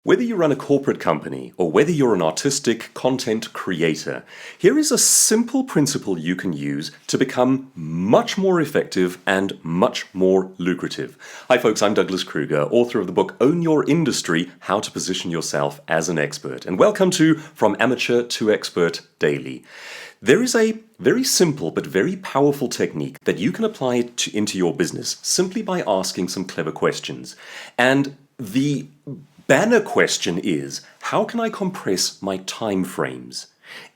Whether you run a corporate company or whether you're an artistic content creator, here is a simple principle you can use to become much more effective and much more lucrative. Hi folks, I'm Douglas Kruger, author of the book Own Your Industry, How to Position Yourself as an Expert. And welcome to From Amateur to Expert Daily. There is a very simple but very powerful technique that you can apply into your business simply by asking some clever questions. And the banner question is, how can I compress my time frames?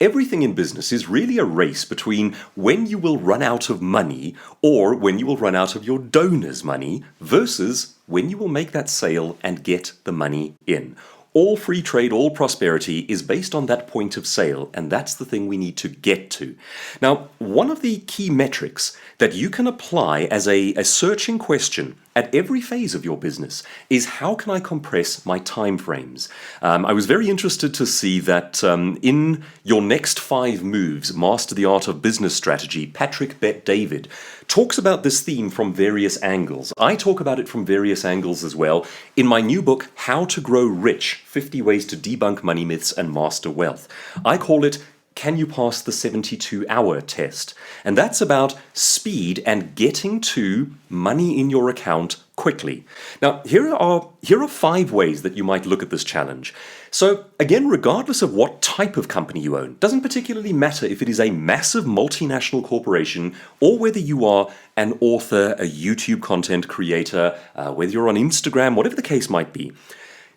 Everything in business is really a race between when you will run out of money or when you will run out of your donor's money versus when you will make that sale and get the money in. All free trade, all prosperity is based on that point of sale, and that's the thing we need to get to. Now, one of the key metrics that you can apply as a searching question at every phase of your business is, how can I compress my time frames? I was very interested to see that in your next 5 moves, Master the Art of Business Strategy, Patrick Bet-David talks about this theme from various angles. I talk about it from various angles as well in my new book, How to Grow Rich, 50 Ways to Debunk Money Myths and Master Wealth. I call it, Can You Pass the 72-Hour Test? And that's about speed and getting to money in your account quickly. Now, here are 5 ways that you might look at this challenge. So again, regardless of what type of company you own, doesn't particularly matter if it is a massive multinational corporation or whether you are an author, a YouTube content creator, whether you're on Instagram, whatever the case might be.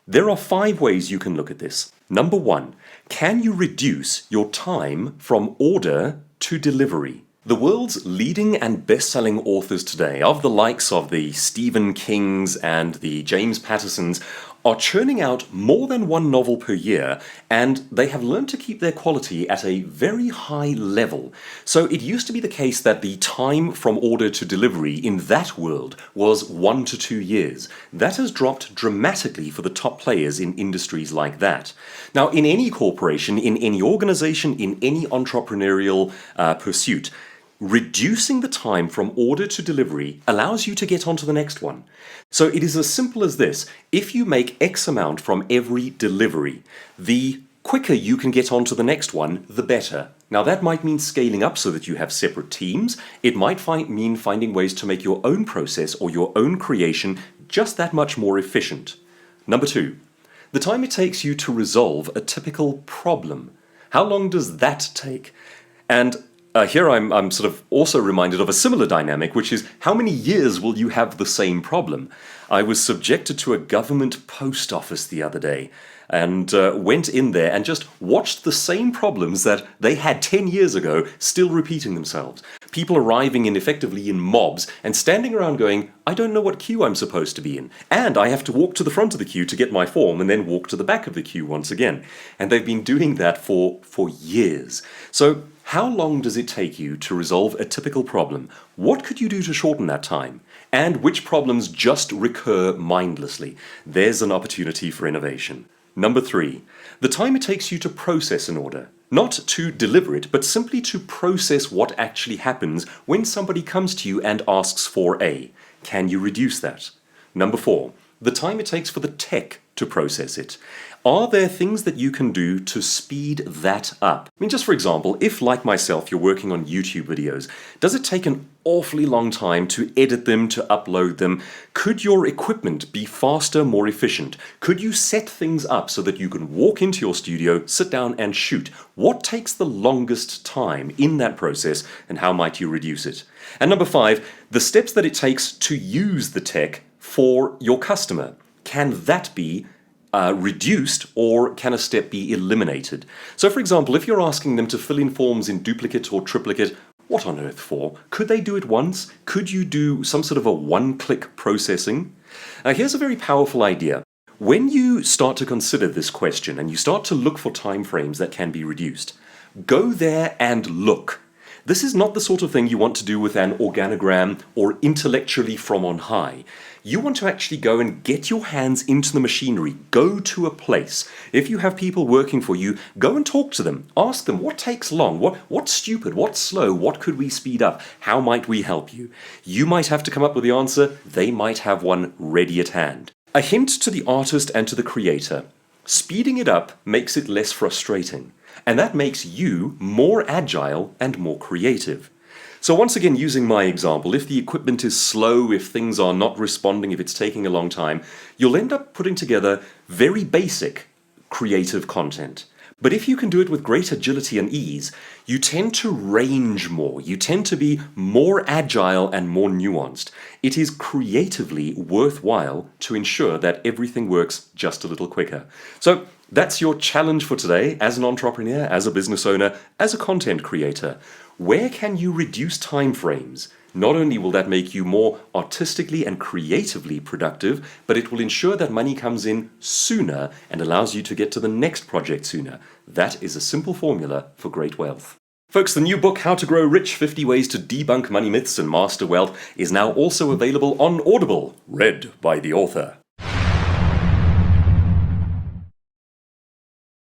There are 5 ways you can look at this. Number 1, can you reduce your time from order to delivery? The world's leading and best-selling authors today, of the likes of the Stephen Kings and the James Pattersons, are churning out more than 1 novel per year, and they have learned to keep their quality at a very high level. So it used to be the case that the time from order to delivery in that world was 1 to 2 years. That has dropped dramatically for the top players in industries like that. Now, in any corporation, in any organization, in any entrepreneurial pursuit, reducing the time from order to delivery allows you to get on to the next one. So it is as simple as this. If you make X amount from every delivery, the quicker you can get on to the next one, the better. Now that might mean scaling up so that you have separate teams. It might mean finding ways to make your own process or your own creation just that much more efficient. Number 2, the time it takes you to resolve a typical problem. How long does that take? And here I'm sort of also reminded of a similar dynamic, which is, how many years will you have the same problem? I was subjected to a government post office the other day and went in there and just watched the same problems that they had 10 years ago still repeating themselves. People arriving effectively in mobs and standing around going, I don't know what queue I'm supposed to be in. And I have to walk to the front of the queue to get my form and then walk to the back of the queue once again. And they've been doing that for years. So how long does it take you to resolve a typical problem? What could you do to shorten that time? And which problems just recur mindlessly? There's an opportunity for innovation. Number 3, the time it takes you to process an order. Not to deliver it, but simply to process what actually happens when somebody comes to you and asks for A. Can you reduce that? Number 4, the time it takes for the tech to process it. Are there things that you can do to speed that up? I mean, just for example, if, like myself, you're working on YouTube videos, does it take an awfully long time to edit them, to upload them? Could your equipment be faster, more efficient? Could you set things up so that you can walk into your studio, sit down and shoot? What takes the longest time in that process, and how might you reduce it? And number 5, the steps that it takes to use the tech for your customer. Can that be reduced, or can a step be eliminated? So for example, if you're asking them to fill in forms in duplicate or triplicate, what on earth for? Could they do it once? Could you do some sort of a one-click processing? Here's a very powerful idea. When you start to consider this question and you start to look for time frames that can be reduced, go there and look. This is not the sort of thing you want to do with an organogram or intellectually from on high. You want to actually go and get your hands into the machinery. Go to a place. If you have people working for you, go and talk to them. Ask them, what takes long? What's stupid? What's slow? What could we speed up? How might we help you? You might have to come up with the answer. They might have one ready at hand. A hint to the artist and to the creator. Speeding it up makes it less frustrating, and that makes you more agile and more creative. So once again, using my example, if the equipment is slow, if things are not responding, if it's taking a long time, you'll end up putting together very basic creative content. But if you can do it with great agility and ease, you tend to range more. You tend to be more agile and more nuanced. It is creatively worthwhile to ensure that everything works just a little quicker. So that's your challenge for today as an entrepreneur, as a business owner, as a content creator. Where can you reduce time frames? Not only will that make you more artistically and creatively productive, but it will ensure that money comes in sooner and allows you to get to the next project sooner. That is a simple formula for great wealth. Folks, the new book, How to Grow Rich, 50 Ways to Debunk Money Myths and Master Wealth, is now also available on Audible, read by the author.